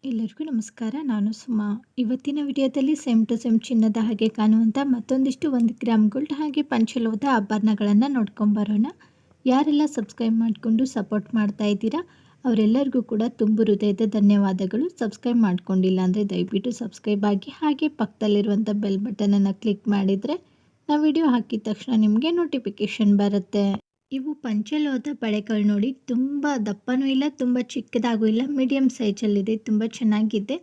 ಎಲ್ಲರಿಗೂ ನಮಸ್ಕಾರ. ನಾನು ಸುಮಾ. ಇವತ್ತಿನ ವಿಡಿಯೋದಲ್ಲಿ ಸೇಮ್ ಟು ಸೇಮ್ ಚಿನ್ನದ ಹಾಗೆ ಕಾಣುವಂಥ ಮತ್ತೊಂದಿಷ್ಟು 1 ಗ್ರಾಮ್ ಗೋಲ್ಡ್ ಹಾಗೆ ಪಂಚಲೋಹದ ಆಭರಣಗಳನ್ನು ನೋಡ್ಕೊಂಬರೋಣ. ಯಾರೆಲ್ಲ ಸಬ್ಸ್ಕ್ರೈಬ್ ಮಾಡಿಕೊಂಡು ಸಪೋರ್ಟ್ ಮಾಡ್ತಾ ಇದ್ದೀರಾ ಅವರೆಲ್ಲರಿಗೂ ಕೂಡ ತುಂಬು ಹೃದಯದ ಧನ್ಯವಾದಗಳು. ಸಬ್ಸ್ಕ್ರೈಬ್ ಮಾಡ್ಕೊಂಡಿಲ್ಲ ಅಂದರೆ ದಯವಿಟ್ಟು ಸಬ್ಸ್ಕ್ರೈಬ್ ಆಗಿ, ಹಾಗೆ ಪಕ್ಕದಲ್ಲಿರುವಂಥ ಬೆಲ್ ಬಟನನ್ನು ಕ್ಲಿಕ್ ಮಾಡಿದರೆ ನಾವು ವಿಡಿಯೋ ಹಾಕಿದ ತಕ್ಷಣ ನಿಮಗೆ ನೋಟಿಫಿಕೇಷನ್ ಬರುತ್ತೆ. ಇವು ಪಂಚಲೋಹದ ಬಳೆಗಳು ನೋಡಿ, ತುಂಬ ದಪ್ಪನೂ ಇಲ್ಲ, ತುಂಬ ಚಿಕ್ಕದಾಗೂ ಇಲ್ಲ, ಮೀಡಿಯಮ್ ಸೈಜಲ್ಲಿದೆ. ತುಂಬ ಚೆನ್ನಾಗಿದೆ.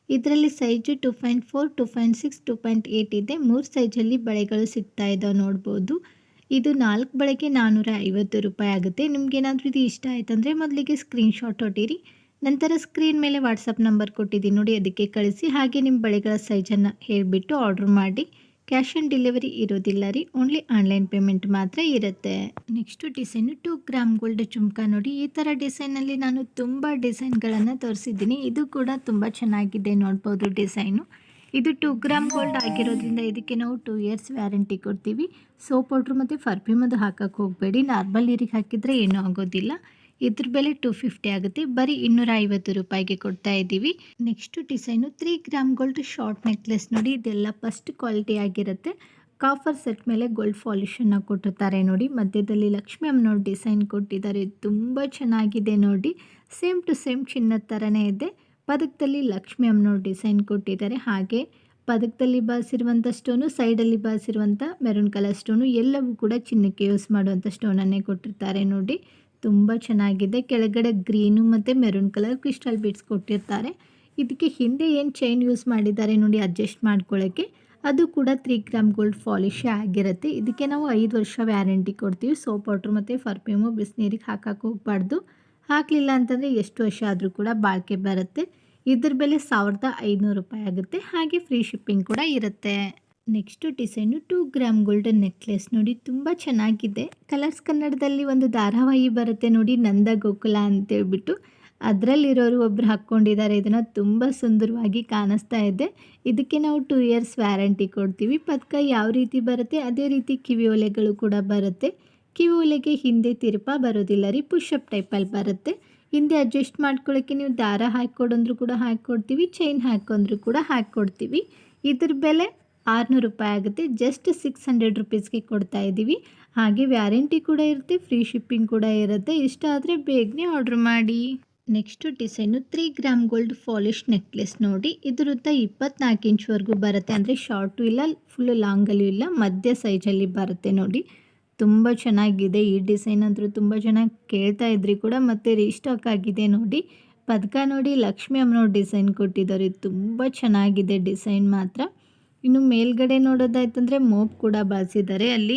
ಇದರಲ್ಲಿ ಸೈಜು 2.4, 2.6, 2.8 ಇದೆ. 3 ಸೈಜಲ್ಲಿ ಬಳೆಗಳು ಸಿಗ್ತಾ ಇದ್ದಾವೆ ನೋಡ್ಬೋದು. ಇದು 4 ಬಳೆಗೆ 450 ರೂಪಾಯಿ ಆಗುತ್ತೆ. ನಿಮ್ಗೇನಾದರೂ ಇದು ಇಷ್ಟ ಆಯ್ತಂದರೆ ಮೊದಲಿಗೆ ಸ್ಕ್ರೀನ್ಶಾಟ್ ಹೊಡೀರಿ. ನಂತರ ಸ್ಕ್ರೀನ್ ಮೇಲೆ ವಾಟ್ಸಪ್ ನಂಬರ್ ಕೊಟ್ಟಿದ್ದೀನಿ ನೋಡಿ, ಅದಕ್ಕೆ ಕಳಿಸಿ. ಹಾಗೆ ನಿಮ್ಮ ಬಳೆಗಳ ಸೈಜನ್ನು ಹೇಳಿಬಿಟ್ಟು ಆರ್ಡ್ರ್ ಮಾಡಿ. ಕ್ಯಾಶ್ ಆನ್ ಡೆಲಿವರಿ ಇರೋದಿಲ್ಲ ರೀ, ಓನ್ಲಿ ಆನ್ಲೈನ್ ಪೇಮೆಂಟ್ ಮಾತ್ರ ಇರುತ್ತೆ. Next design 2 gram gold jhumka ನೋಡಿ. ಈ ಥರ ಡಿಸೈನಲ್ಲಿ ನಾನು ತುಂಬ ಡಿಸೈನ್ಗಳನ್ನು ತೋರಿಸಿದ್ದೀನಿ. ಇದು ಕೂಡ ತುಂಬ ಚೆನ್ನಾಗಿದೆ ನೋಡ್ಬೋದು ಡಿಸೈನು. ಇದು 2 ಗ್ರಾಮ್ ಗೋಲ್ಡ್ ಆಗಿರೋದ್ರಿಂದ ಇದಕ್ಕೆ ನಾವು 2 ಇಯರ್ಸ್ ವ್ಯಾರಂಟಿ ಕೊಡ್ತೀವಿ. ಸೋಪ್ ಪೌಡ್ರು ಮತ್ತು ಪರ್ಫ್ಯೂಮ್ ಅದು ಹಾಕೋಕ್ಕೆ ಹೋಗಬೇಡಿ. ನಾರ್ಮಲ್ ನೀರಿಗೆ ಹಾಕಿದರೆ ಏನೂ ಆಗೋದಿಲ್ಲ. ಇದ್ರ ಬೆಲೆ 250 ಆಗುತ್ತೆ. ಬರೀ 250 ರೂಪಾಯಿಗೆ ಕೊಡ್ತಾ ಇದ್ದೀವಿ. Next design 3 gram gold short necklace ನೋಡಿ. ಇದೆಲ್ಲ ಫಸ್ಟ್ ಕ್ವಾಲಿಟಿ ಆಗಿರುತ್ತೆ. ಕಾಫರ್ ಸೆಟ್ ಮೇಲೆ ಗೋಲ್ಡ್ ಪಾಲಿಶನ್ನು ಕೊಟ್ಟಿರ್ತಾರೆ ನೋಡಿ. ಮಧ್ಯದಲ್ಲಿ ಲಕ್ಷ್ಮಿ ಅಮ್ಮನವ್ರ ಡಿಸೈನ್ ಕೊಟ್ಟಿದ್ದಾರೆ. ತುಂಬ ಚೆನ್ನಾಗಿದೆ ನೋಡಿ. ಸೇಮ್ ಟು ಸೇಮ್ ಚಿನ್ನದ ಥರನೇ ಇದೆ. ಪದಕದಲ್ಲಿ ಲಕ್ಷ್ಮಿ ಅಮ್ಮನವ್ರ ಡಿಸೈನ್ ಕೊಟ್ಟಿದ್ದಾರೆ. ಹಾಗೆ ಪದಕದಲ್ಲಿ ಬಾಸಿರುವಂಥ ಸ್ಟೋನು, ಸೈಡಲ್ಲಿ ಬಾಸಿರುವಂಥ ಮೆರೂನ್ ಕಲರ್ ಸ್ಟೋನು ಎಲ್ಲವೂ ಕೂಡ ಚಿನ್ನಕ್ಕೆ ಯೂಸ್ ಮಾಡುವಂಥ ಸ್ಟೋನನ್ನೇ ಕೊಟ್ಟಿರ್ತಾರೆ ನೋಡಿ. ತುಂಬ ಚೆನ್ನಾಗಿದೆ. ಕೆಳಗಡೆ ಗ್ರೀನು ಮತ್ತು ಮೆರೂನ್ ಕಲರ್ ಕ್ರಿಸ್ಟಲ್ ಬೀಡ್ಸ್ ಕೊಟ್ಟಿರ್ತಾರೆ. ಇದಕ್ಕೆ ಹಿಂದೆ ಏನು ಚೈನ್ ಯೂಸ್ ಮಾಡಿದ್ದಾರೆ ನೋಡಿ ಅಡ್ಜಸ್ಟ್ ಮಾಡ್ಕೊಳ್ಳೋಕ್ಕೆ, ಅದು ಕೂಡ 3 ಗ್ರಾಮ್ ಗೋಲ್ಡ್ ಪಾಲಿಶೇ ಆಗಿರುತ್ತೆ. ಇದಕ್ಕೆ ನಾವು 5 ವರ್ಷ ವ್ಯಾರಂಟಿ ಕೊಡ್ತೀವಿ. ಸೋಪ್ ಪೌಡ್ರ್ ಮತ್ತು ಪರ್ಫ್ಯೂಮು ಬಿಸಿನೀರಿಗೆ ಹಾಕಕ್ಕೆ ಹೋಗಬಾರ್ದು. ಹಾಕಲಿಲ್ಲ ಅಂತಂದರೆ ಎಷ್ಟು ವರ್ಷ ಆದರೂ ಕೂಡ ಬಾಳಿಕೆ ಬರುತ್ತೆ. ಇದ್ರ ಬೆಲೆ 1500 ರೂಪಾಯಿ ಆಗುತ್ತೆ. ಹಾಗೆ ಫ್ರೀ ಶಿಪ್ಪಿಂಗ್ ಕೂಡ ಇರುತ್ತೆ. Next design 2 gram golden necklace ನೋಡಿ. ತುಂಬ ಚೆನ್ನಾಗಿದೆ. ಕಲರ್ಸ್ ಕನ್ನಡದಲ್ಲಿ ಒಂದು ಧಾರಾವಾಹಿ ಬರುತ್ತೆ ನೋಡಿ, ನಂದ ಗೋಕುಲ ಅಂತೇಳ್ಬಿಟ್ಟು. ಅದರಲ್ಲಿರೋರು ಒಬ್ಬರು ಹಾಕ್ಕೊಂಡಿದ್ದಾರೆ. ಇದನ್ನು ತುಂಬ ಸುಂದರವಾಗಿ ಕಾಣಿಸ್ತಾ ಇದೆ. ಇದಕ್ಕೆ ನಾವು 2 ಇಯರ್ಸ್ ವ್ಯಾರಂಟಿ ಕೊಡ್ತೀವಿ. ಪದಕ ಯಾವ ರೀತಿ ಬರುತ್ತೆ ಅದೇ ರೀತಿ ಕಿವಿ ಓಲೆಗಳು ಕೂಡ ಬರುತ್ತೆ. ಕಿವಿ ಓಲೆಗೆ ಹಿಂದೆ ತಿರುಪ ಬರೋದಿಲ್ಲ ರೀ, ಪುಷಪ್ ಟೈಪಲ್ಲಿ ಬರುತ್ತೆ. ಹಿಂದೆ ಅಡ್ಜಸ್ಟ್ ಮಾಡ್ಕೊಳ್ಳೋಕ್ಕೆ ನೀವು ದಾರ ಹಾಕ್ಕೊಡಂದ್ರೂ ಕೂಡ ಹಾಕ್ಕೊಡ್ತೀವಿ, ಚೈನ್ ಹಾಕೊಂಡ್ರೂ ಕೂಡ ಹಾಕ್ಕೊಡ್ತೀವಿ. ಇದ್ರ ಬೆಲೆ 600 ರೂಪಾಯಿ ಆಗುತ್ತೆ. ಜಸ್ಟ್ 600 ರುಪೀಸ್ಗೆ ಕೊಡ್ತಾ ಇದ್ದೀವಿ. ಹಾಗೆ ವ್ಯಾರಂಟಿ ಕೂಡ ಇರುತ್ತೆ, ಫ್ರೀ ಶಿಪ್ಪಿಂಗ್ ಕೂಡ ಇರುತ್ತೆ. ಇಷ್ಟ ಆದರೆ ಬೇಗನೆ ಆರ್ಡ್ರ್ ಮಾಡಿ. Next design 3 gram gold polish necklace ನೋಡಿ. ಇದರುದ್ದ 24 ಇಂಚ್ವರೆಗೂ ಬರುತ್ತೆ. ಅಂದರೆ ಶಾರ್ಟು ಇಲ್ಲ, ಫುಲ್ಲು ಲಾಂಗಲ್ಲೂ ಇಲ್ಲ, ಮಧ್ಯ ಸೈಜಲ್ಲಿ ಬರುತ್ತೆ ನೋಡಿ. ತುಂಬ ಚೆನ್ನಾಗಿದೆ. ಈ ಡಿಸೈನ್ ಅಂತೂ ತುಂಬ ಚೆನ್ನಾಗಿ ಕೇಳ್ತಾ ಇದ್ರಿ ಕೂಡ, ಮತ್ತು ರೀಸ್ಟಾಕ್ ಆಗಿದೆ ನೋಡಿ. ಪದಕ ನೋಡಿ ಲಕ್ಷ್ಮಿ ಅಮ್ಮನವ್ರ ಡಿಸೈನ್ ಕೊಟ್ಟಿದ್ದಾರೆ. ತುಂಬ ಚೆನ್ನಾಗಿದೆ ಡಿಸೈನ್ ಮಾತ್ರ. ಇನ್ನು ಮೇಲ್ಗಡೆ ನೋಡೋದಾಯ್ತಂದರೆ ಮೋಪ್ ಕೂಡ ಬಳಸಿದ್ದಾರೆ. ಅಲ್ಲಿ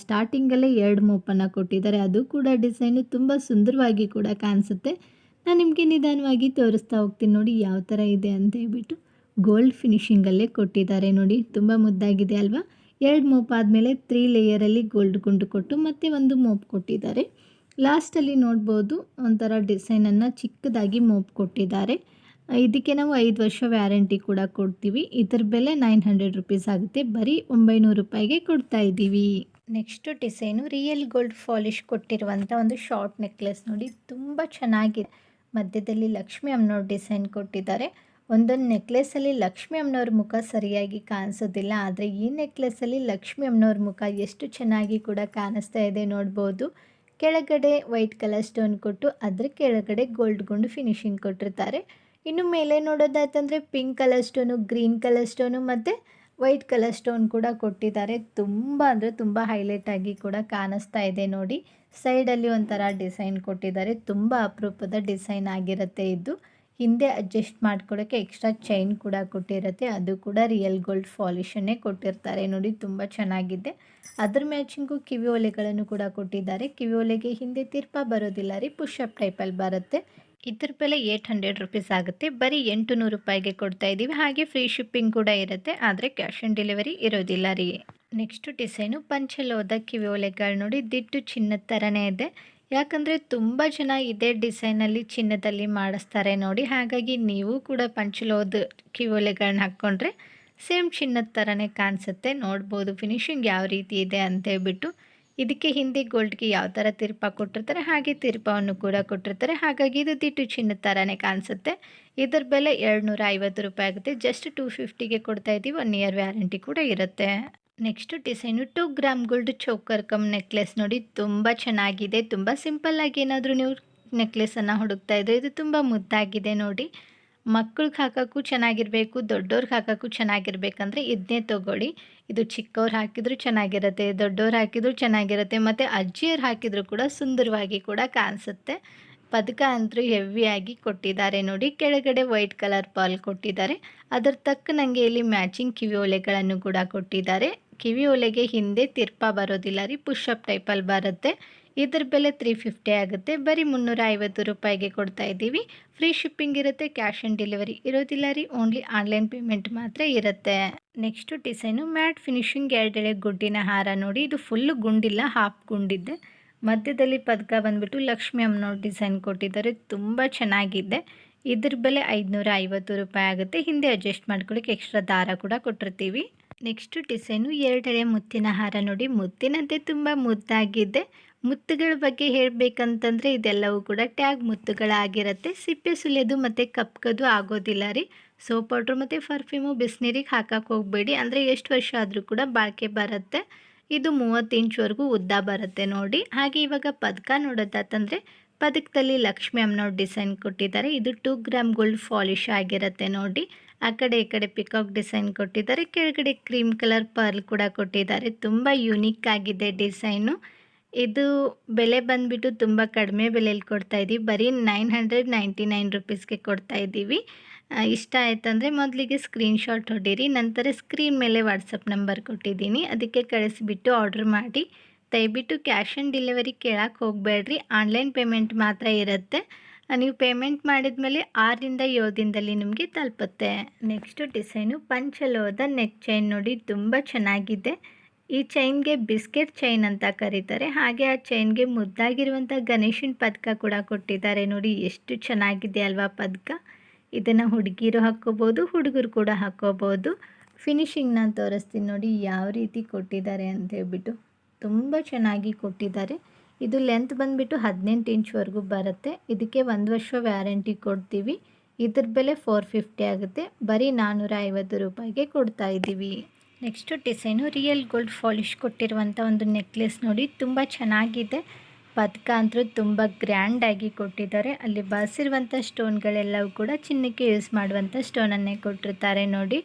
ಸ್ಟಾರ್ಟಿಂಗಲ್ಲೇ 2 ಮೋಪನ್ನು ಕೊಟ್ಟಿದ್ದಾರೆ. ಅದು ಕೂಡ ಡಿಸೈನು ತುಂಬ ಸುಂದರವಾಗಿ ಕೂಡ ಕಾಣಿಸುತ್ತೆ. ನಾನು ನಿಮಗೆ ನಿಧಾನವಾಗಿ ತೋರಿಸ್ತಾ ಹೋಗ್ತೀನಿ ನೋಡಿ ಯಾವ ಥರ ಇದೆ ಅಂತ ಹೇಳ್ಬಿಟ್ಟು. ಗೋಲ್ಡ್ ಫಿನಿಶಿಂಗಲ್ಲೇ ಕೊಟ್ಟಿದ್ದಾರೆ ನೋಡಿ. ತುಂಬ ಮುದ್ದಾಗಿದೆ ಅಲ್ವಾ. 2 ಮೋಪ್ ಆದಮೇಲೆ 3 ಲೇಯರಲ್ಲಿ ಗೋಲ್ಡ್ ಗುಂಡು ಕೊಟ್ಟು ಮತ್ತೆ ಒಂದು ಮೋಪ್ ಕೊಟ್ಟಿದ್ದಾರೆ. ಲಾಸ್ಟಲ್ಲಿ ನೋಡ್ಬೋದು ಒಂಥರ ಡಿಸೈನನ್ನು ಚಿಕ್ಕದಾಗಿ ಮೋಪ್ ಕೊಟ್ಟಿದ್ದಾರೆ. ಇದಕ್ಕೆ ನಾವು 5 ವರ್ಷ ವ್ಯಾರಂಟಿ ಕೂಡ ಕೊಡ್ತೀವಿ. ಇದರ ಬೆಲೆ 900 ರುಪೀಸ್ ಆಗುತ್ತೆ. ಬರೀ 900 ರೂಪಾಯಿಗೆ ಕೊಡ್ತಾ ಇದ್ದೀವಿ. Next design real gold polish ಕೊಟ್ಟಿರುವಂಥ ಒಂದು ಶಾರ್ಟ್ ನೆಕ್ಲೆಸ್ ನೋಡಿ. ತುಂಬ ಚೆನ್ನಾಗಿದೆ. ಮಧ್ಯದಲ್ಲಿ ಲಕ್ಷ್ಮಿ ಅಮ್ಮನವ್ರ ಡಿಸೈನ್ ಕೊಟ್ಟಿದ್ದಾರೆ. ಒಂದೊಂದು ನೆಕ್ಲೆಸಲ್ಲಿ ಲಕ್ಷ್ಮಿ ಅಮ್ಮನವ್ರ ಮುಖ ಸರಿಯಾಗಿ ಕಾಣಿಸೋದಿಲ್ಲ, ಆದರೆ ಈ ನೆಕ್ಲೆಸಲ್ಲಿ ಲಕ್ಷ್ಮಿ ಅಮ್ಮನವ್ರ ಮುಖ ಎಷ್ಟು ಚೆನ್ನಾಗಿ ಕೂಡ ಕಾಣಿಸ್ತಾ ಇದೆ ನೋಡ್ಬೋದು. ಕೆಳಗಡೆ ವೈಟ್ ಕಲರ್ ಸ್ಟೋನ್ ಕೊಟ್ಟು ಅದ್ರ ಕೆಳಗಡೆ ಗೋಲ್ಡ್ ಗುಂಡು ಫಿನಿಶಿಂಗ್ ಕೊಟ್ಟಿರ್ತಾರೆ. ಇನ್ನು ಮೇಲೆ ನೋಡೋದಾಯ್ತಂದರೆ pink colour stone, green colour stone ಮತ್ತು ವೈಟ್ ಕಲರ್ ಸ್ಟೋನ್ ಕೂಡ ಕೊಟ್ಟಿದ್ದಾರೆ. ತುಂಬ ಅಂದರೆ ತುಂಬ ಹೈಲೈಟಾಗಿ ಕೂಡ ಕಾಣಿಸ್ತಾ ಇದೆ ನೋಡಿ. ಸೈಡಲ್ಲಿ ಒಂಥರ ಡಿಸೈನ್ ಕೊಟ್ಟಿದ್ದಾರೆ. ತುಂಬ ಅಪರೂಪದ ಡಿಸೈನ್ ಆಗಿರುತ್ತೆ ಇದು. ಹಿಂದೆ ಅಡ್ಜಸ್ಟ್ ಮಾಡ್ಕೊಳ್ಳೋಕ್ಕೆ ಎಕ್ಸ್ಟ್ರಾ ಚೈನ್ ಕೂಡ ಕೊಟ್ಟಿರುತ್ತೆ. ಅದು ಕೂಡ ರಿಯಲ್ ಗೋಲ್ಡ್ ಪಾಲಿಶನ್ನೇ ಕೊಟ್ಟಿರ್ತಾರೆ ನೋಡಿ. ತುಂಬ ಚೆನ್ನಾಗಿದೆ. ಅದ್ರ ಮ್ಯಾಚಿಂಗು ಕಿವಿ ಓಲೆಗಳನ್ನು ಕೂಡ ಕೊಟ್ಟಿದ್ದಾರೆ. ಕಿವಿ ಓಲೆಗೆ ಹಿಂದೆ ತಿರ್ಪ ಬರೋದಿಲ್ಲ ರೀ, ಪುಷಪ್ ಟೈಪಲ್ಲಿ ಬರುತ್ತೆ. ಇದ್ರ ಬೆಲೆ 800 ರುಪೀಸ್ ಆಗುತ್ತೆ. ಬರೀ 800 ರೂಪಾಯಿಗೆ ಕೊಡ್ತಾ ಇದ್ದೀವಿ. ಹಾಗೆ ಫ್ರೀ ಶಿಪ್ಪಿಂಗ್ ಕೂಡ ಇರುತ್ತೆ, ಆದರೆ ಕ್ಯಾಶ್ ಆನ್ ಡೆಲಿವರಿ ಇರೋದಿಲ್ಲ ರೀ. ನೆಕ್ಸ್ಟು ಡಿಸೈನು ಪಂಚಲೋಹದ ಕಿವಿ ಓಲೆಗಳು ನೋಡಿ. ದಿಟ್ಟು ಚಿನ್ನದ ಥರನೇ ಇದೆ. ಯಾಕಂದರೆ ತುಂಬ ಜನ ಇದೇ ಡಿಸೈನಲ್ಲಿ ಚಿನ್ನದಲ್ಲಿ ಮಾಡಿಸ್ತಾರೆ ನೋಡಿ. ಹಾಗಾಗಿ ನೀವು ಕೂಡ ಪಂಚಲೋಹದ ಕಿವಿ ಓಲೆಗಳನ್ನ ಹಾಕ್ಕೊಂಡ್ರೆ ಸೇಮ್ ಚಿನ್ನದ ಥರನೇ ಕಾಣಿಸುತ್ತೆ. ನೋಡ್ಬೋದು ಫಿನಿಶಿಂಗ್ ಯಾವ ರೀತಿ ಇದೆ ಅಂತೇಳ್ಬಿಟ್ಟು. ಇದಕ್ಕೆ ಹಿಂದೆ ಗೋಲ್ಡ್ಗೆ ಯಾವ ಥರ ತಿರುಪ ಕೊಟ್ಟಿರ್ತಾರೆ ಹಾಗೆ ತಿರುಪವನ್ನು ಕೂಡ ಕೊಟ್ಟಿರ್ತಾರೆ. ಹಾಗಾಗಿ ಇದು ದಿಟ್ಟು ಚಿನ್ನದ ಥರನೇ ಕಾಣಿಸುತ್ತೆ. ಇದರ ಬೆಲೆ 250 ರೂಪಾಯಿ ಆಗುತ್ತೆ. ಜಸ್ಟ್ 250ಗೆ ಕೊಡ್ತಾ ಇದ್ದೀವಿ. 1 ಇಯರ್ ವ್ಯಾರಂಟಿ ಕೂಡ ಇರುತ್ತೆ. Next design 2 gram gold choker cum necklace ನೋಡಿ, ತುಂಬ ಚೆನ್ನಾಗಿದೆ. ತುಂಬ ಸಿಂಪಲ್ಲಾಗಿ ಏನಾದರೂ ನೀವು ನೆಕ್ಲೆಸನ್ನು ಹುಡುಕ್ತಾ ಇದ್ದರೆ ಇದು ತುಂಬ ಮುದ್ದಾಗಿದೆ ನೋಡಿ. ಮಕ್ಳಿಗೆ ಹಾಕೋಕ್ಕೂ ಚೆನ್ನಾಗಿರಬೇಕು, ದೊಡ್ಡವ್ರಿಗೆ ಹಾಕೋಕ್ಕೂ ಚೆನ್ನಾಗಿರ್ಬೇಕಂದ್ರೆ ಇದನ್ನೇ ತೊಗೊಳ್ಳಿ. ಇದು ಚಿಕ್ಕವ್ರು ಹಾಕಿದರೂ ಚೆನ್ನಾಗಿರುತ್ತೆ, ದೊಡ್ಡವ್ರು ಹಾಕಿದರೂ ಚೆನ್ನಾಗಿರುತ್ತೆ, ಮತ್ತು ಅಜ್ಜಿಯರು ಹಾಕಿದರೂ ಕೂಡ ಸುಂದರವಾಗಿ ಕೂಡ ಕಾಣಿಸುತ್ತೆ. ಪದಕ ಅಂತೂ ಹೆವಿಯಾಗಿ ಕೊಟ್ಟಿದ್ದಾರೆ ನೋಡಿ. ಕೆಳಗಡೆ ವೈಟ್ ಕಲರ್ ಪರ್ಲ್ ಕೊಟ್ಟಿದ್ದಾರೆ. ಅದರ ತಕ್ಕನಂಗೆ ಇಲ್ಲಿ ಮ್ಯಾಚಿಂಗ್ ಕಿವಿ ಓಲೆಗಳನ್ನು ಕೂಡ ಕೊಟ್ಟಿದ್ದಾರೆ. ಕಿವಿ ಓಲೆಗೆ ಹಿಂದೆ ತಿರ್ಪ ಬರೋದಿಲ್ಲ ರೀ, ಪುಷಪ್ ಟೈಪಲ್ಲಿ ಬರುತ್ತೆ. ಇದರ ಬೆಲೆ 350 ಆಗುತ್ತೆ. ಬರೀ 350 ರೂಪಾಯಿಗೆ ಕೊಡ್ತಾ ಇದ್ದೀವಿ. ಫ್ರೀ ಶಿಪ್ಪಿಂಗ್ ಇರುತ್ತೆ, ಕ್ಯಾಶ್ ಆನ್ ಡೆಲಿವರಿ ಇರೋದಿಲ್ಲ ರೀ, ಓನ್ಲಿ ಆನ್ಲೈನ್ ಪೇಮೆಂಟ್ ಮಾತ್ರ ಇರುತ್ತೆ. ನೆಕ್ಸ್ಟು ಡಿಸೈನು ಮ್ಯಾಟ್ ಫಿನಿಶಿಂಗ್ 2 ಎಳೆ ಗುಡ್ಡಿನ ಹಾರ ನೋಡಿ. ಇದು ಫುಲ್ಲು ಗುಂಡಿಲ್ಲ, ಹಾಫ್ ಗುಂಡಿದೆ. ಮಧ್ಯದಲ್ಲಿ ಪದಕ ಬಂದುಬಿಟ್ಟು ಲಕ್ಷ್ಮಿ ಅಮ್ಮನವ್ರ ಡಿಸೈನ್ ಕೊಟ್ಟಿದ್ದಾರೆ. ತುಂಬ ಚೆನ್ನಾಗಿದೆ. ಇದ್ರ ಬೆಲೆ 550 ರೂಪಾಯಿ ಆಗುತ್ತೆ. ಹಿಂದೆ ಅಡ್ಜಸ್ಟ್ ಮಾಡ್ಕೊಳ್ಳಿಕ್ಕೆ ಎಕ್ಸ್ಟ್ರಾ ದಾರ ಕೂಡ ಕೊಟ್ಟಿರ್ತೀವಿ. ನೆಕ್ಸ್ಟು ಡಿಸೈನು 2 ಎಳೆ ಮುತ್ತಿನ ಹಾರ ನೋಡಿ. ಮುತ್ತಿನಂತೆ ತುಂಬ ಮುದ್ದಾಗಿದೆ. ಮುತ್ತುಗಳ ಬಗ್ಗೆ ಹೇಳಬೇಕಂತಂದರೆ ಇದೆಲ್ಲವೂ ಕೂಡ ಟ್ಯಾಗ್ ಮುತ್ತುಗಳಾಗಿರುತ್ತೆ. ಸಿಪ್ಪೆ ಸುಲಿಯೋದು ಮತ್ತು ಕಪ್ಕೋದು ಆಗೋದಿಲ್ಲ ರೀ. ಸೋಪ್ ಪೌಡ್ರ್ ಮತ್ತು ಪರ್ಫ್ಯೂಮು ಬಿಸಿನೀರಿಗೆ ಹಾಕಕ್ಕೆ ಹೋಗಬೇಡಿ, ಅಂದರೆ ಎಷ್ಟು ವರ್ಷ ಆದರೂ ಕೂಡ ಬಾಳಿಕೆ ಬರುತ್ತೆ. ಇದು 30 ಇಂಚ್ವರೆಗೂ ಉದ್ದ ಬರುತ್ತೆ ನೋಡಿ. ಹಾಗೆ ಇವಾಗ ಪದಕ ನೋಡೋದಾತಂದರೆ ಪದಕದಲ್ಲಿ ಲಕ್ಷ್ಮಿ ಅಮ್ಮನವ್ರ ಡಿಸೈನ್ ಕೊಟ್ಟಿದ್ದಾರೆ. ಇದು 2 ಗ್ರಾಮ್ ಗೋಲ್ಡ್ ಪಾಲಿಶ್ ಆಗಿರುತ್ತೆ ನೋಡಿ. ಆ ಕಡೆ ಈ ಕಡೆ ಪಿಕಾಕ್ ಡಿಸೈನ್ ಕೊಟ್ಟಿದ್ದಾರೆ. ಕೆಳಗಡೆ ಕ್ರೀಮ್ ಕಲರ್ ಪರ್ಲ್ ಕೂಡ ಕೊಟ್ಟಿದ್ದಾರೆ. ತುಂಬ ಯೂನಿಕ್ ಆಗಿದೆ ಡಿಸೈನು. ಇದು ಬೆಲೆ ಬಂದುಬಿಟ್ಟು ತುಂಬ ಕಡಿಮೆ ಬೆಲೆಯಲ್ಲಿ ಕೊಡ್ತಾ ಇದ್ದೀವಿ. ಬರೀ 999 ರುಪೀಸ್ಗೆ ಕೊಡ್ತಾ ಇದ್ದೀವಿ. ಇಷ್ಟ ಆಯ್ತಂದರೆ ಮೊದಲಿಗೆ ಸ್ಕ್ರೀನ್ಶಾಟ್ ಹೊಡೀರಿ, ನಂತರ ಸ್ಕ್ರೀನ್ ಮೇಲೆ ವಾಟ್ಸಪ್ ನಂಬರ್ ಕೊಟ್ಟಿದ್ದೀನಿ, ಅದಕ್ಕೆ ಕಳಿಸಿಬಿಟ್ಟು ಆರ್ಡ್ರ್ ಮಾಡಿ. ದಯವಿಟ್ಟು ಕ್ಯಾಶ್ ಆನ್ ಡೆಲಿವರಿ ಕೇಳಕ್ಕೆ ಹೋಗಬೇಡ್ರಿ, ಆನ್ಲೈನ್ ಪೇಮೆಂಟ್ ಮಾತ್ರ ಇರುತ್ತೆ. ನೀವು ಪೇಮೆಂಟ್ ಮಾಡಿದ ಮೇಲೆ 6 ರಿಂದ 7 ದಿನದಲ್ಲಿ ನಿಮಗೆ ತಲುಪುತ್ತೆ. ನೆಕ್ಸ್ಟು ಡಿಸೈನು ಪಂಚಲೋಹದ ನೆಕ್ ಚೈನ್ ನೋಡಿ, ತುಂಬ ಚೆನ್ನಾಗಿದೆ. ಈ ಚೈನ್ಗೆ ಬಿಸ್ಕೆಟ್ ಚೈನ್ ಅಂತ ಕರೀತಾರೆ. ಹಾಗೆ ಆ ಚೈನ್ಗೆ ಮುದ್ದಾಗಿರುವಂಥ ಗಣೇಶನ ಪದಕ ಕೂಡ ಕೊಟ್ಟಿದ್ದಾರೆ ನೋಡಿ. ಎಷ್ಟು ಚೆನ್ನಾಗಿದೆ ಅಲ್ವಾ ಪದಕ. ಇದನ್ನು ಹುಡುಗಿರು ಹಾಕ್ಕೋಬೋದು, ಹುಡುಗರು ಕೂಡ ಹಾಕ್ಕೋಬೋದು. ಫಿನಿಶಿಂಗ್ ನಾನು ತೋರಿಸ್ತೀನಿ ನೋಡಿ ಯಾವ ರೀತಿ ಕೊಟ್ಟಿದ್ದಾರೆ ಅಂತ ಹೇಳ್ಬಿಟ್ಟು. ತುಂಬ ಚೆನ್ನಾಗಿ ಕೊಟ್ಟಿದ್ದಾರೆ. ಇದು ಲೆಂತ್ ಬಂದುಬಿಟ್ಟು 18 ಇಂಚ್ವರೆಗೂ ಬರುತ್ತೆ. ಇದಕ್ಕೆ 1 ವರ್ಷ ವ್ಯಾರಂಟಿ ಕೊಡ್ತೀವಿ. ಇದ್ರ ಬೆಲೆ 450 ಆಗುತ್ತೆ. ಬರೀ 450 ರೂಪಾಯಿಗೆ ಕೊಡ್ತಾ ಇದ್ದೀವಿ. Next design real gold polish ಕೊಟ್ಟಿರುವಂಥ ಒಂದು ನೆಕ್ಲೆಸ್ ನೋಡಿ, ತುಂಬ ಚೆನ್ನಾಗಿದೆ. ಪದಕ ಅಂತೂ ತುಂಬ ಗ್ರ್ಯಾಂಡಾಗಿ ಕೊಟ್ಟಿದ್ದಾರೆ. ಅಲ್ಲಿ ಬಳಸಿರುವಂಥ ಸ್ಟೋನ್ಗಳೆಲ್ಲವೂ ಕೂಡ ಚಿನ್ನಕ್ಕೆ ಯೂಸ್ ಮಾಡುವಂಥ ಸ್ಟೋನನ್ನೇ ಕೊಟ್ಟಿರ್ತಾರೆ ನೋಡಿ.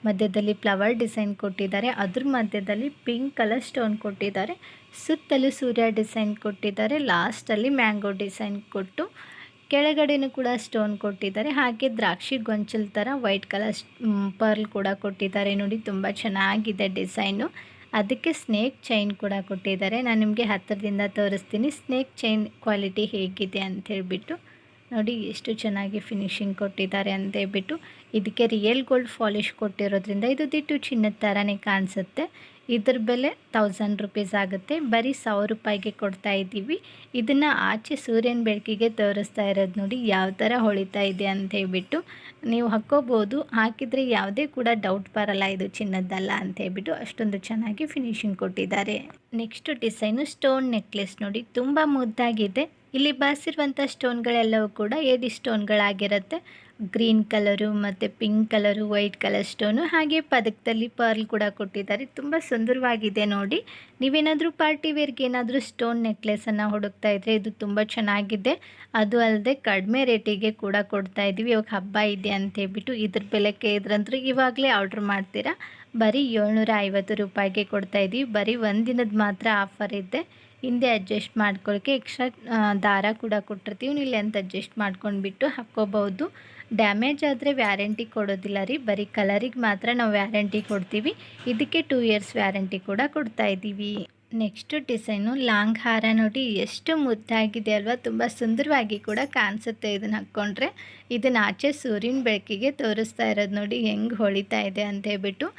ಮಧ್ಯದಲ್ಲಿ ಫ್ಲವರ್ ಡಿಸೈನ್ ಕೊಟ್ಟಿದ್ದಾರೆ, ಅದ್ರ ಮಧ್ಯದಲ್ಲಿ ಪಿಂಕ್ ಕಲರ್ ಸ್ಟೋನ್ ಕೊಟ್ಟಿದ್ದಾರೆ. ಸುತ್ತಲೂ ಸೂರ್ಯ ಡಿಸೈನ್ ಕೊಟ್ಟಿದ್ದಾರೆ. ಲಾಸ್ಟಲ್ಲಿ ಮ್ಯಾಂಗೋ ಡಿಸೈನ್ ಕೊಟ್ಟು ಕೆಳಗಡೆನೂ ಕೂಡ ಸ್ಟೋನ್ ಕೊಟ್ಟಿದ್ದಾರೆ. ಹಾಗೆ ದ್ರಾಕ್ಷಿ ಗೊಂಚಲು ಥರ ವೈಟ್ ಕಲರ್ ಪರ್ಲ್ ಕೂಡ ಕೊಟ್ಟಿದ್ದಾರೆ ನೋಡಿ. ತುಂಬ ಚೆನ್ನಾಗಿದೆ ಡಿಸೈನು. ಅದಕ್ಕೆ ಸ್ನೇಕ್ ಚೈನ್ ಕೂಡ ಕೊಟ್ಟಿದ್ದಾರೆ. ನಾನು ನಿಮಗೆ ಹತ್ತಿರದಿಂದ ತೋರಿಸ್ತೀನಿ ಸ್ನೇಕ್ ಚೈನ್ ಕ್ವಾಲಿಟಿ ಹೇಗಿದೆ ಅಂತ ಹೇಳ್ಬಿಟ್ಟು. ನೋಡಿ ಎಷ್ಟು ಚೆನ್ನಾಗಿ ಫಿನಿಶಿಂಗ್ ಕೊಟ್ಟಿದ್ದಾರೆ ಅಂತ ಹೇಳ್ಬಿಟ್ಟು. ಇದಕ್ಕೆ ರಿಯಲ್ ಗೋಲ್ಡ್ ಪಾಲಿಶ್ ಕೊಟ್ಟಿರೋದ್ರಿಂದ ಇದು ದಿಟ್ಟು ಚಿನ್ನದ ಥರನೇ ಕಾಣಿಸುತ್ತೆ. ಇದ್ರ ಬೆಲೆ 1000 ರುಪೀಸ್ ಆಗುತ್ತೆ. ಬರೀ 1000 ರೂಪಾಯಿಗೆ ಕೊಡ್ತಾ ಇದ್ದೀವಿ. ಇದನ್ನು ಆಚೆ ಸೂರ್ಯನ ಬೆಳಕಿಗೆ ತೋರಿಸ್ತಾ ಇರೋದು ನೋಡಿ ಯಾವ ಥರ ಹೊಳಿತಾ ಇದೆ ಅಂತ ಹೇಳ್ಬಿಟ್ಟು. ನೀವು ಹಾಕ್ಕೋಬೋದು, ಹಾಕಿದರೆ ಯಾವುದೇ ಕೂಡ ಡೌಟ್ ಬರಲ್ಲ ಇದು ಚಿನ್ನದ್ದಲ್ಲ ಅಂತ ಹೇಳ್ಬಿಟ್ಟು. ಅಷ್ಟೊಂದು ಚೆನ್ನಾಗಿ ಫಿನಿಶಿಂಗ್ ಕೊಟ್ಟಿದ್ದಾರೆ. ನೆಕ್ಸ್ಟ್ ಡಿಸೈನು ಸ್ಟೋನ್ ನೆಕ್ಲೆಸ್ ನೋಡಿ, ತುಂಬ ಮುದ್ದಾಗಿದೆ. ಇಲ್ಲಿ ಬಳಸಿರುವಂಥ ಸ್ಟೋನ್ಗಳೆಲ್ಲವೂ ಕೂಡ ಏಡಿ ಸ್ಟೋನ್ಗಳಾಗಿರುತ್ತೆ. ಗ್ರೀನ್ ಕಲರು ಮತ್ತು pink colour, white colour stone, ಹಾಗೆ ಪದಕದಲ್ಲಿ ಪರ್ಲ್ ಕೂಡ ಕೊಟ್ಟಿದ್ದಾರೆ. ತುಂಬ ಸುಂದರವಾಗಿದೆ ನೋಡಿ. ನೀವೇನಾದರೂ ಪಾರ್ಟಿ ವೇರ್ಗೆ ಏನಾದರೂ ಸ್ಟೋನ್ ನೆಕ್ಲೆಸನ್ನು ಹುಡುಕ್ತಾ ಇದ್ದರೆ ಇದು ತುಂಬ ಚೆನ್ನಾಗಿದೆ. ಅದು ಅಲ್ಲದೆ ಕಡಿಮೆ ರೇಟಿಗೆ ಕೂಡ ಕೊಡ್ತಾ ಇದ್ದೀವಿ. ಇವಾಗ ಹಬ್ಬ ಇದೆ ಅಂತ ಹೇಳ್ಬಿಟ್ಟು ಇದ್ರ ಬೆಲೆಕ್ಕೆ ಇದ್ರಂತೂ ಇವಾಗಲೇ ಆರ್ಡ್ರ್ ಮಾಡ್ತೀರಾ ಬರೀ 750 ರೂಪಾಯಿಗೆ ಕೊಡ್ತಾ ಇದ್ದೀವಿ. ಬರೀ ಒಂದಿನದ ಮಾತ್ರ ಆಫರ್ ಇದೆ. ಹಿಂದೆ ಅಡ್ಜಸ್ಟ್ ಮಾಡ್ಕೊಳ್ಳೋಕ್ಕೆ ಎಕ್ಸ್ಟ್ರಾ ದಾರ ಕೂಡ ಕೊಟ್ಟಿರ್ತೀವಿ. ನೀವು ಲೆಂತ್ ಅಡ್ಜಸ್ಟ್ ಮಾಡ್ಕೊಂಡ್ಬಿಟ್ಟು ಹಾಕ್ಕೋಬೋದು. ಡ್ಯಾಮೇಜ್ ಆದರೆ ವ್ಯಾರಂಟಿ ಕೊಡೋದಿಲ್ಲ ರೀ, ಬರೀ ಕಲರಿಗೆ ಮಾತ್ರ ನಾವು ವ್ಯಾರಂಟಿ ಕೊಡ್ತೀವಿ. ಇದಕ್ಕೆ 2 ಇಯರ್ಸ್ ವ್ಯಾರಂಟಿ ಕೂಡ ಕೊಡ್ತಾ ಇದ್ದೀವಿ. ನೆಕ್ಸ್ಟು ಡಿಸೈನು ಲಾಂಗ್ ಹಾರ ನೋಡಿ, ಎಷ್ಟು ಮುದ್ದಾಗಿದೆ ಅಲ್ವಾ. ತುಂಬ ಸುಂದರವಾಗಿ ಕೂಡ ಕಾಣಿಸುತ್ತೆ ಇದನ್ನು ಹಾಕ್ಕೊಂಡ್ರೆ. ಇದನ್ನು ಆಚೆ ಸೂರ್ಯನ ಬೆಳಕಿಗೆ ತೋರಿಸ್ತಾ ಇರೋದು ನೋಡಿ ಹೆಂಗೆ ಹೊಳಿತಾ ಇದೆ ಅಂತ ಹೇಳ್ಬಿಟ್ಟು.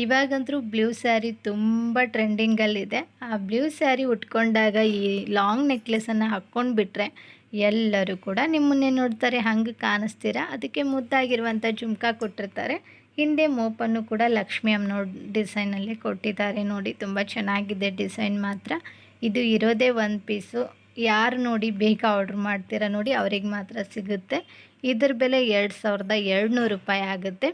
ಇವಾಗಂತೂ ಬ್ಲೂ ಸ್ಯಾರಿ ತುಂಬ ಟ್ರೆಂಡಿಂಗಲ್ಲಿದೆ. ಆ ಬ್ಲೂ ಸ್ಯಾರಿ ಉಟ್ಕೊಂಡಾಗ ಈ ಲಾಂಗ್ ನೆಕ್ಲೆಸನ್ನು ಹಾಕ್ಕೊಂಡ್ಬಿಟ್ರೆ ಎಲ್ಲರೂ ಕೂಡ ನಿಮ್ಮನ್ನೇ ನೋಡ್ತಾರೆ, ಹಂಗೆ ಕಾಣಿಸ್ತೀರಾ. ಅದಕ್ಕೆ ಮುದ್ದಾಗಿರುವಂಥ ಜುಮ್ಕ ಕೊಟ್ಟಿರ್ತಾರೆ. ಹಿಂದೆ ಮೋಪನ್ನು ಕೂಡ ಲಕ್ಷ್ಮಿ ಅಮ್ಮನವ್ರ ಡಿಸೈನಲ್ಲೇ ಕೊಟ್ಟಿದ್ದಾರೆ ನೋಡಿ. ತುಂಬ ಚೆನ್ನಾಗಿದೆ ಡಿಸೈನ್ ಮಾತ್ರ. ಇದು ಇರೋದೇ ಒಂದು ಪೀಸು. ಯಾರು ನೋಡಿ ಬೇಗ ಆರ್ಡ್ರ್ ಮಾಡ್ತೀರಾ ನೋಡಿ ಅವ್ರಿಗೆ ಮಾತ್ರ ಸಿಗುತ್ತೆ. ಇದ್ರ ಬೆಲೆ 2200 ರೂಪಾಯಿ ಆಗುತ್ತೆ.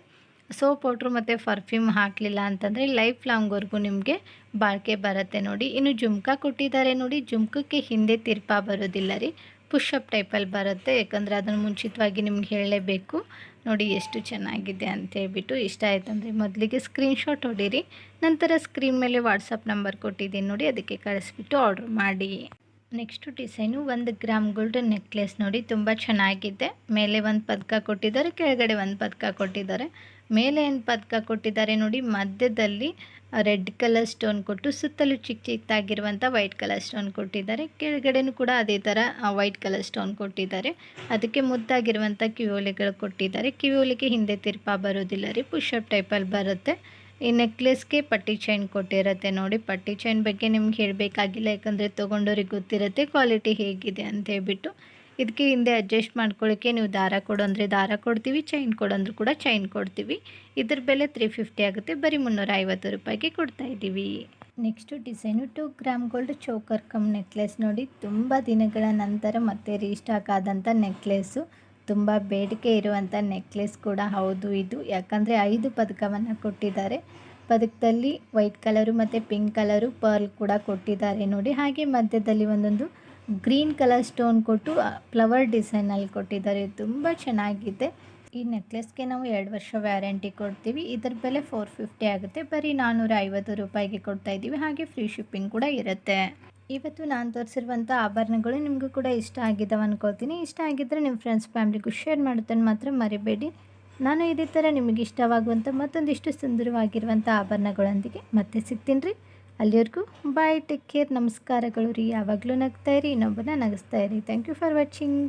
ಸೋಪ್ ಪೌಡ್ರು ಮತ್ತು ಪರ್ಫ್ಯೂಮ್ ಹಾಕಲಿಲ್ಲ ಅಂತಂದರೆ ಲೈಫ್ ಲಾಂಗ್ವರೆಗೂ ನಿಮಗೆ ಬಾಳಿಕೆ ಬರುತ್ತೆ ನೋಡಿ. ಇನ್ನು ಜುಮ್ಕಾ ಕೊಟ್ಟಿದ್ದಾರೆ ನೋಡಿ. ಜುಮ್ಕಕ್ಕೆ ಹಿಂದೆ ತಿರ್ಪಾ ಬರೋದಿಲ್ಲ ರೀ, ಪುಷಪ್ ಟೈಪಲ್ಲಿ ಬರುತ್ತೆ. ಯಾಕಂದರೆ ಅದನ್ನು ಮುಂಚಿತವಾಗಿ ನಿಮ್ಗೆ ಹೇಳಲೇಬೇಕು. ನೋಡಿ ಎಷ್ಟು ಚೆನ್ನಾಗಿದೆ ಅಂತೇಳ್ಬಿಟ್ಟು. ಇಷ್ಟ ಆಯ್ತಂದರೆ ಮೊದಲಿಗೆ ಸ್ಕ್ರೀನ್ಶಾಟ್ ಹೊಡೀರಿ, ನಂತರ ಸ್ಕ್ರೀನ್ ಮೇಲೆ ವಾಟ್ಸಪ್ ನಂಬರ್ ಕೊಟ್ಟಿದ್ದೀನಿ ನೋಡಿ, ಅದಕ್ಕೆ ಕಳಿಸ್ಬಿಟ್ಟು ಆರ್ಡ್ರ್ ಮಾಡಿ. Next design 1 gram gold necklace ನೋಡಿ, ತುಂಬ ಚೆನ್ನಾಗಿದೆ. ಮೇಲೆ ಒಂದು ಪದಕ ಕೊಟ್ಟಿದ್ದಾರೆ, ಕೆಳಗಡೆ ಒಂದು ಪದಕ ಕೊಟ್ಟಿದ್ದಾರೆ. ಮೇಲೆ ಏನು ಪದಕ ಕೊಟ್ಟಿದ್ದಾರೆ ನೋಡಿ, ಮಧ್ಯದಲ್ಲಿ ರೆಡ್ ಕಲರ್ ಸ್ಟೋನ್ ಕೊಟ್ಟು ಸುತ್ತಲೂ ಚಿಕ್ಕ ಚಿಕ್ಕದಾಗಿರುವಂಥ ವೈಟ್ ಕಲರ್ ಸ್ಟೋನ್ ಕೊಟ್ಟಿದ್ದಾರೆ. ಕೆಳಗಡೆನೂ ಕೂಡ ಅದೇ ಥರ ವೈಟ್ ಕಲರ್ ಸ್ಟೋನ್ ಕೊಟ್ಟಿದ್ದಾರೆ. ಅದಕ್ಕೆ ಮುದ್ದಾಗಿರುವಂಥ ಕಿವಿಯೋಲೆಗಳು ಕೊಟ್ಟಿದ್ದಾರೆ. ಕಿವಿಯೋಲೆಗೆ ಹಿಂದೆ ತಿರ್ಪಾ ಬರೋದಿಲ್ಲ ರೀ, ಪುಷಪ್ ಟೈಪಲ್ಲಿ ಬರುತ್ತೆ. ಈ ನೆಕ್ಲೆಸ್ಗೆ ಪಟ್ಟಿ ಚೈನ್ ಕೊಟ್ಟಿರುತ್ತೆ ನೋಡಿ. ಪಟ್ಟಿ ಚೈನ್ ಬಗ್ಗೆ ನಿಮ್ಗೆ ಹೇಳಬೇಕಾಗಿಲ್ಲ, ಯಾಕಂದರೆ ತೊಗೊಂಡವ್ರಿಗೆ ಗೊತ್ತಿರುತ್ತೆ ಕ್ವಾಲಿಟಿ ಹೇಗಿದೆ ಅಂತ ಹೇಳ್ಬಿಟ್ಟು. ಇದಕ್ಕೆ ಹಿಂದೆ ಅಡ್ಜಸ್ಟ್ ಮಾಡ್ಕೊಳ್ಳೋಕ್ಕೆ ನೀವು ದಾರ ಕೊಡು ಅಂದರೆ ದಾರ ಕೊಡ್ತೀವಿ, ಚೈನ್ ಕೊಡು ಅಂದರೂ ಕೂಡ ಚೈನ್ ಕೊಡ್ತೀವಿ. ಇದ್ರ ಬೆಲೆ 350 ಆಗುತ್ತೆ. ಬರೀ 350 ರೂಪಾಯಿಗೆ ಕೊಡ್ತಾಯಿದ್ದೀವಿ. Next design 2 gram gold choker cum necklace ನೋಡಿ. ತುಂಬ ದಿನಗಳ ನಂತರ ಮತ್ತೆ ರೀಸ್ಟಾಕ್ ಆದಂಥ ನೆಕ್ಲೆಸ್ಸು. ತುಂಬ ಬೇಡಿಕೆ ಇರುವಂಥ ನೆಕ್ಲೆಸ್ ಕೂಡ ಹೌದು ಇದು. ಯಾಕಂದರೆ 5 ಪದಕವನ್ನು ಕೊಟ್ಟಿದ್ದಾರೆ. ಪದಕದಲ್ಲಿ ವೈಟ್ ಕಲರು ಮತ್ತು ಪಿಂಕ್ ಕಲರು ಪರ್ಲ್ ಕೂಡ ಕೊಟ್ಟಿದ್ದಾರೆ ನೋಡಿ. ಹಾಗೆ ಮಧ್ಯದಲ್ಲಿ ಒಂದೊಂದು ಗ್ರೀನ್ ಕಲರ್ ಸ್ಟೋನ್ ಕೊಟ್ಟು ಫ್ಲವರ್ ಡಿಸೈನಲ್ಲಿ ಕೊಟ್ಟಿದ್ದಾರೆ. ತುಂಬ ಚೆನ್ನಾಗಿದೆ. ಈ ನೆಕ್ಲೆಸ್ಗೆ ನಾವು 2 ವರ್ಷ ವ್ಯಾರಂಟಿ ಕೊಡ್ತೀವಿ. ಇದರ ಬೆಲೆ 450 ಆಗುತ್ತೆ. ಬರೀ 450 ರೂಪಾಯಿಗೆ ಕೊಡ್ತಾಯಿದ್ದೀವಿ. ಹಾಗೆ ಫ್ರೀ ಶಿಪ್ಪಿಂಗ್ ಕೂಡ ಇರುತ್ತೆ. ಇವತ್ತು ನಾನು ತೋರಿಸಿರುವಂಥ ಆಭರಣಗಳು ನಿಮಗೂ ಕೂಡ ಇಷ್ಟ ಆಗಿದ್ದಾವೆ ಅಂದ್ಕೊಳ್ತೀನಿ. ಇಷ್ಟ ಆಗಿದ್ದರೆ ನಿಮ್ಮ ಫ್ರೆಂಡ್ಸ್ ಫ್ಯಾಮಿಲಿಗೂ ಶೇರ್ ಮಾಡೋದನ್ನು ಮಾತ್ರ ಮರಿಬೇಡಿ. ನಾನು ಇದೇ ಥರ ನಿಮಗೆ ಇಷ್ಟವಾಗುವಂಥ ಮತ್ತೊಂದಿಷ್ಟು ಸುಂದರವಾಗಿರುವಂಥ ಆಭರಣಗಳೊಂದಿಗೆ ಮತ್ತೆ ಸಿಗ್ತೀನಿ ರೀ. ಅಲ್ಲಿವರೆಗೂ ಬಾಯ್, ಟೇಕ್ ಕೇರ್, ನಮಸ್ಕಾರಗಳು ರೀ. ಯಾವಾಗಲೂ ನಗ್ತಾಯಿರಿ, ಇನ್ನೊಬ್ಬನ ನಗಿಸ್ತಾಯಿರಿ. Thank you for watching.